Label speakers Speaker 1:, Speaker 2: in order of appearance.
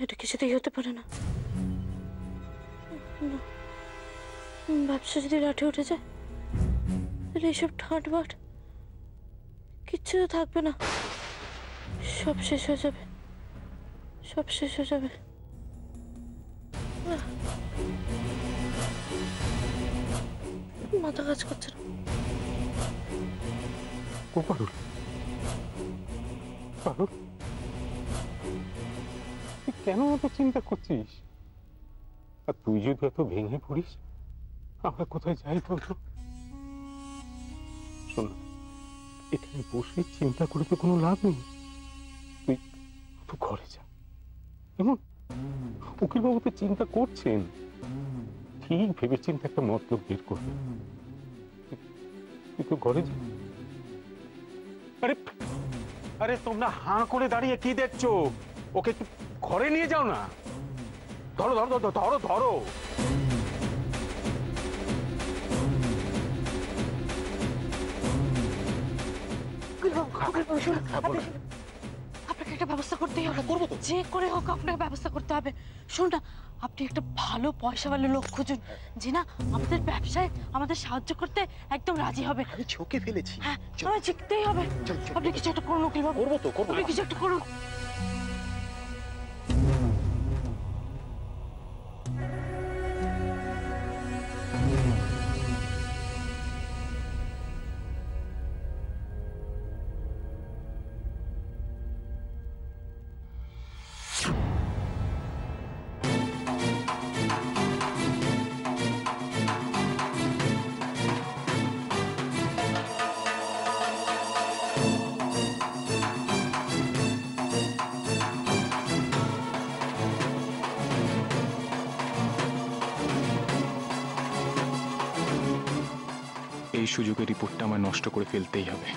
Speaker 1: এটা কিছুতেই হতে পারে না। ব্যবসা যদি লাঠে উঠে যায় তাহলে এইসব ঠাট বাট কিচ্ছু তো থাকবে না, সব শেষ হয়ে যাবে, সব শেষ হয়ে যাবে। মাথা কাজ করছে না।
Speaker 2: পারুল, পারুল, তুই কেন এত চিন্তা করছিস? আর তুই যদি এত ভেঙে পড়িস, আমরা কোথায় যাই বলতো? শোন, এখানে বসে চিন্তা করে তো কোনো লাভ নেই। তুই তো ঘরে যা। এমন উকিল বাবু তো চিন্তা করছেন, ঠিক ভেবে চিন্তা একটা মতলব বের করবে। তুই তো ঘরে যা। আরে আরে তোমরা হাঁ করে দাঁড়িয়ে কি দেখছো? ওকে ঘরে নিয়ে যাও না। ধরো ধরো ধরো ধরো ধরো।
Speaker 1: আপনাকে একটা ব্যবস্থা করতেই হবে। করবো তো, যে করে হোক আপনাকে ব্যবস্থা করতে হবে। শুনুন না, আপনি একটা ভালো পয়সাওয়ালা লোক খুঁজুন যে না আমাদের ব্যবসায় আমাদের সাহায্য করতে একদম রাজি হবে।
Speaker 3: আমি ছোকে ফেলেছি।
Speaker 1: হ্যাঁ, আমায় জিততেই হবে। আপনি কিছু একটা করুন উকিল বাবু।
Speaker 3: করবো তো, করবো।
Speaker 1: আপনি কিছু একটা করুন।
Speaker 4: এই সুযোগের রিপোর্টটা আমার নষ্ট করে ফেলতেই হবে।